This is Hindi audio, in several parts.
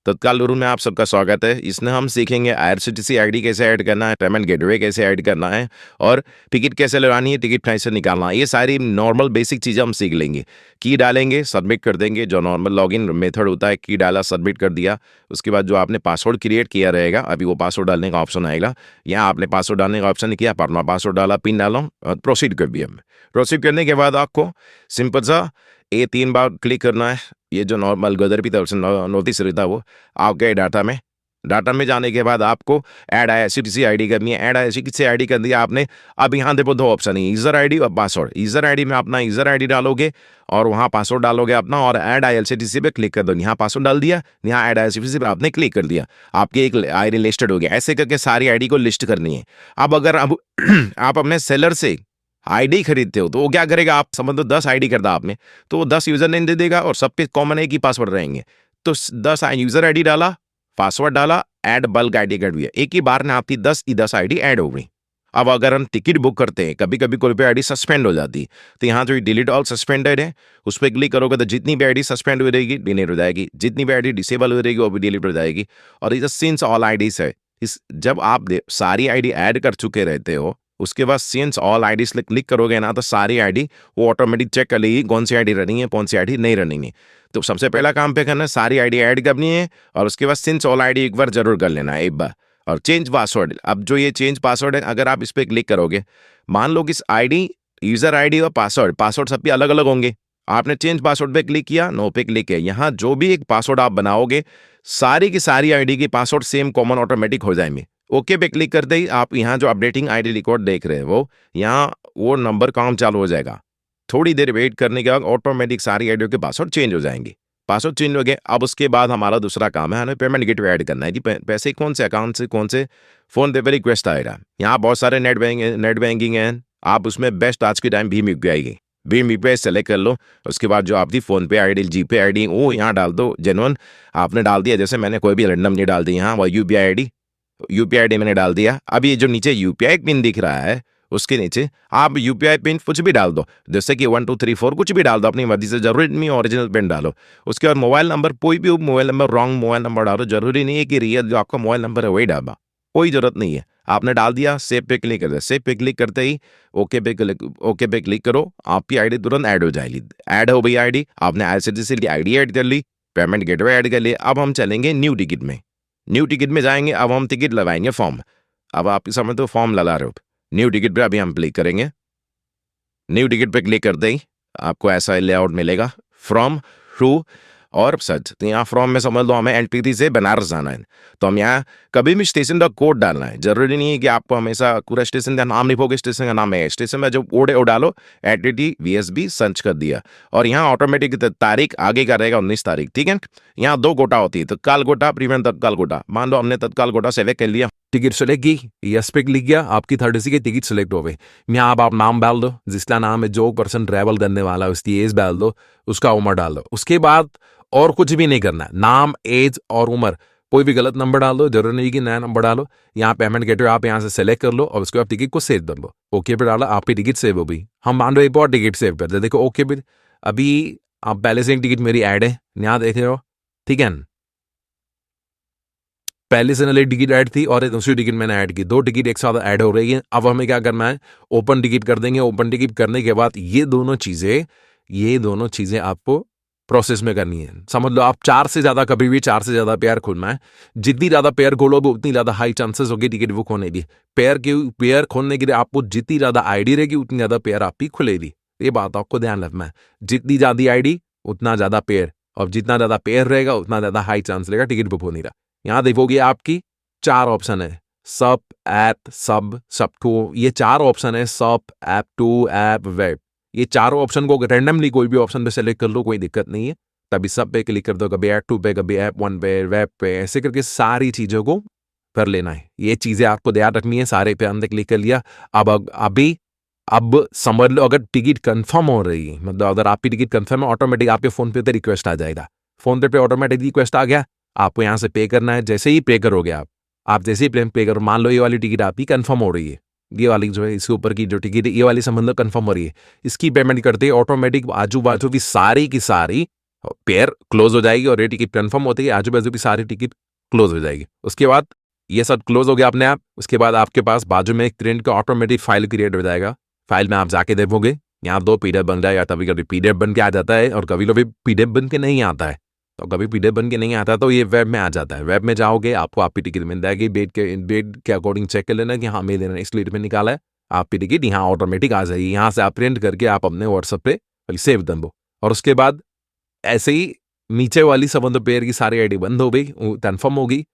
तत्काल रूल में आप सबका स्वागत है। इसमें हम सीखेंगे आईआरसीटीसी आईडी कैसे ऐड करना है, पेमेंट गेटवे कैसे ऐड करना है और टिकट कैसे लगानी है, टिकट कैसे निकालना है। ये सारी नॉर्मल बेसिक चीज़ें हम सीख लेंगे। की डालेंगे, सबमिट कर देंगे, जो नॉर्मल लॉगिन मेथड होता है, की डाला, सबमिट कर दिया। उसके बाद जो आपने पासवर्ड क्रिएट किया रहेगा, अभी वो पासवर्ड डालने का ऑप्शन आएगा। यहाँ आपने पासवर्ड डालने का ऑप्शन किया, अपना पासवर्ड डाला, पिन डाला और प्रोसीड कर दिया। प्रोसीड करने के बाद आपको सिंपल सा ये 3 बार क्लिक करना है। ये जो नॉर्मल गदर की तरफ से नोटिस रहता है वो आपके डाटा में जाने के बाद आपको ऐड आईआरसीटीसी आईडी करनी है। ऐड आईआरसीटीसी आईडी कर दिया आपने। अब यहाँ देखो 2 ऑप्शन है, यूजर आईडी और पासवर्ड। यूजर आईडी में अपना यूजर आईडी डालोगे और वहाँ पासवर्ड डालोगे अपना और ऐड आईआरसीटीसी पे क्लिक कर दो। यहाँ पासवर्ड डाल दिया, यहाँ ऐड आईआरसीटीसी पे आपने क्लिक कर दिया, आपकी एक आईडी लिस्टेड हो गया। ऐसे करके सारी आईडी को लिस्ट करनी है। अब अगर आप अपने सेलर से आईडी खरीदते हो तो वो क्या करेगा, आप समझ लो 10 आईडी करता आपने, तो वो 10 यूजर नेम दे देगा और सब पे कॉमन एक ही पासवर्ड रहेंगे। तो 10 यूजर आईडी डाला, पासवर्ड डाला, ऐड बल्क आईडी कर दिया, एक ही बार में आपकी 10 आईडी ऐड हो गई। अब अगर हम टिकट बुक करते हैं, कभी कभी कोई भी आईडी सस्पेंड हो जाती, तो यहाँ जो डिलीट ऑल सस्पेंडेड है उस पर क्लिक करोगे तो जितनी भी आईडी सस्पेंड हो रहेगी डिलीट हो जाएगी, जितनी भी आईडी डिसेबल हो रहेगी वो भी डिलीट हो जाएगी। और ये सिंस ऑल आईडीज है, जब आप सारी आईडी ऐड कर चुके रहते हो उसके बाद सिंस ऑल आईडीज क्लिक करोगे ना तो सारी आईडी वो ऑटोमेटिक चेक कर लेगी कौन सी आईडी रनिंग है, कौन सी आईडी नहीं रनिंग है। तो सबसे पहला काम पे करना है, सारी आईडी ऐड करनी है और उसके बाद सिंस ऑल आईडी एक बार जरूर कर लेना है, एक बार। और चेंज पासवर्ड, अब जो ये चेंज पासवर्ड है अगर आप इस पर क्लिक करोगे, मान लो कि इस आईडी यूजर आईडी और पासवर्ड सब भी अलग अलग होंगे। आपने चेंज पासवर्ड पे क्लिक किया, नो पे क्लिक किया, यहाँ जो भी एक पासवर्ड आप बनाओगे सारी की सारी आईडी के पासवर्ड सेम कॉमन ऑटोमेटिक हो जाएंगे। ओके पे क्लिक करते ही आप यहाँ जो अपडेटिंग आईडी रिकॉर्ड देख रहे हैं वो यहाँ वो नंबर काम चालू हो जाएगा। थोड़ी देर वेट करने के बाद ऑटोमेटिक सारी आईडियो के पासवर्ड चेंज हो जाएंगे। पासवर्ड चेंज हो गए। अब उसके बाद हमारा दूसरा काम है, हमें पेमेंट गेटवे ऐड करना है कि पैसे कौन से अकाउंट से कौन से फ़ोन पे रिक्वेस्ट आएगा। यहाँ बहुत सारे नेट बैंकिंग हैं, आप उसमें बेस्ट आज के टाइम भीम यूपीआई आएगी, भीम यूपीआई सेलेक्ट कर लो। उसके बाद जो आपकी फ़ोन पे आईडी, जीपे आईडी वो यहाँ डाल दो, जेन्युइन आपने डाल दिया, जैसे मैंने कोई भी रैंडम नहीं डाल दी, यहाँ वो यूपीआई आईडी मैंने डाल दिया। अब ये जो नीचे यूपीआई पिन दिख रहा है उसके नीचे आप यूपीआई पिन कुछ भी डाल दो, जैसे कि 1 2 3 4 कुछ भी डाल दो अपनी मर्जी से, जरूरी नहीं ओरिजिनल पिन डालो। उसके बाद मोबाइल नंबर, कोई भी mobile number, wrong mobile number डालो, जरूरी नहीं है कि रियल जो आपका मोबाइल नंबर है वही डालना, कोई जरूरत नहीं है। आपने डाल दिया, सेव पे क्लिक कर दिया। सेव पे क्लिक करते ही ओके पे क्लिक करो, आपकी आईडी तुरंत ऐड हो जाएगी। ऐड हो गई आईडी, आपने आईआरसीटीसी की आईडी ऐड कर ली, पेमेंट गेटवे ऐड कर लिया। अब हम चलेंगे न्यू टिकट में। न्यू टिकट में जाएंगे, अब हम टिकट लगाएंगे फॉर्म। अब आप समझ तो फॉर्म लगा रहे हो, न्यू टिकट पे अभी हम क्लिक करेंगे। न्यू टिकट पे क्लिक करते ही आपको ऐसा लेआउट मिलेगा, फ्रॉम टू और सच। तो यहाँ फ्रॉम में समझ लो हमें एनटीपी से बनारस जाना है, तो हम यहाँ कभी भी स्टेशन का कोड डालना है। जरूरी नहीं है कि आपको हमेशा पूरा स्टेशन का नाम लिखोगे, स्टेशन का नाम है, स्टेशन में जो कोड है वो डालो, एटीटी वीएसबी सर्च कर दिया और यहाँ ऑटोमेटिक तारीख आगे का रहेगा 19 तारीख, ठीक है। यहाँ 2 कोटा होती है, तत्काल कोटा, प्रीमियम तत्काल कोटा। मान लो हमने तत्काल कोटा सेलेक्ट कर लिया, टिकट सेलेक्ट की, यस पे क्लिक किया, आपकी 30 की टिकट सेलेक्ट हो गई। यहाँ अब आप नाम डाल दो, जिसका नाम है, जो पर्सन ट्रैवल करने वाला है उसकी एज डाल दो, उसका उम्र डाल दो। उसके बाद और कुछ भी नहीं करना है, नाम, एज और उम्र, कोई भी गलत नंबर डाल दो, जरूरी नहीं कि नया नंबर डालो। यहाँ पेमेंट गेटवे आप यहाँ से सेलेक्ट कर लो और उसके बाद टिकट को सेव कर लो। ओके पे डाला, आपकी टिकट सेव हो गई। हम मान लो एक और टिकट सेव कर दे, देखो ओके पे, अभी आप पहले से एक टिकट मेरी ऐड है, यहाँ देख रहे हो, ठीक है। पहले से नई टिकट ऐड थी और दूसरी टिकट मैंने ऐड की, 2 टिकट एक साथ ऐड हो रही है। अब हमें क्या करना है, ओपन टिकट कर देंगे। ओपन टिकट करने के बाद ये दोनों चीजें आपको प्रोसेस में करनी है। समझ लो आप 4 से ज्यादा, कभी भी 4 से ज्यादा पेयर खोलना है। जितनी ज्यादा पेयर खोलोगे उतनी ज्यादा हाई चांसेस होगी टिकट बुक होने की। पेयर खोलने के लिए आपको जितनी ज्यादा आईडी रहेगी उतनी ज्यादा पेयर आपकी खुलेगी। ये बात आपको ध्यान रखना है, जितनी ज्यादा आईडी उतना ज्यादा पेयर, और जितना ज्यादा पेयर रहेगा उतना ज्यादा हाई चांस रहेगा टिकट बुक होने का। यहाँ देखोगे आपकी 4 ऑप्शन है, सब, ऐप, सब टू, ये 4 ऑप्शन है, सब, ऐप टू, ऐप, वेब। ये चारों ऑप्शन को रैंडमली कोई भी ऑप्शन पे सेलेक्ट कर लो, कोई दिक्कत नहीं है। तभी सब पे क्लिक कर दो, कभी ऐप 2 पे, कभी ऐप 1 पे, वेब पे, ऐसे करके सारी चीजों को कर लेना है। ये चीजें आपको ध्यान रखनी है। सारे पे हमने क्लिक कर लिया। अब समझ लो अगर टिकट कंफर्म हो रही है, मतलब अगर आपकी टिकट कंफर्म है, ऑटोमेटिक आपके फोन पे रिक्वेस्ट आ जाएगा। फोन पे ऑटोमेटिक रिक्वेस्ट आ गया, आपको यहाँ से पे करना है। जैसे ही पे करोगे आप जैसे ही पे करो, मान लो ये वाली टिकट आपकी कंफर्म हो रही है, ये वाली जो है इसके ऊपर की जो टिकट है ये वाली संबंध कंफर्म हो रही है, इसकी पेमेंट करते ही ऑटोमेटिक आजू बाजू की सारी पेयर क्लोज हो जाएगी और ये टिकट कंफर्म होती है, आजू बाजू की सारी टिकट क्लोज हो जाएगी। उसके बाद ये सब क्लोज हो गया अपने आप। उसके बाद आपके पास बाजू में एक ट्रेन का ऑटोमेटिक फाइल क्रिएट हो जाएगा। फाइल में आप जाके देखोगे, यहाँ 2 पीडीएफ बन जाएगा। कभी कभी पीडीएफ बन के आ जाता है और कभी कभी पीडीएफ बन के नहीं आता है। तो कभी पीडीएफ बन के नहीं आता तो ये वेब में आ जाता है। वेब में जाओगे, आपको आपकी टिकट मिल जाएगी। बेड के अकॉर्डिंग चेक कर लेना कि हाँ मेरे स्लीट में निकाला है, आपकी टिकट यहाँ ऑटोमेटिक आ जाएगी। यहाँ से आप प्रिंट करके आप अपने व्हाट्सएप पे सेव कर दो। और उसके बाद ऐसे ही नीचे वाली 7 पेयर की सारी आईडी बंद हो गई, कंफर्म होगी।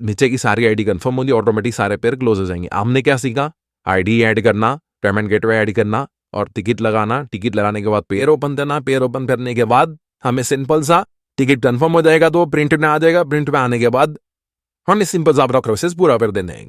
नीचे की सारी आईडी कंफर्म होगी, ऑटोमेटिक सारे पेयर क्लोज हो जाएंगे। हमने क्या सीखा? आईडी ऐड करना, पेमेंट गेटवे ऐड करना और टिकट लगाना। टिकट लगाने के बाद पेयर ओपन करना। पेयर ओपन करने के बाद हमें सिंपल सा टिकट कंफर्म हो जाएगा तो प्रिंट में आ जाएगा। प्रिंट में आने के बाद हमें सिंपल सा अपना प्रोसेस पूरा कर देना है।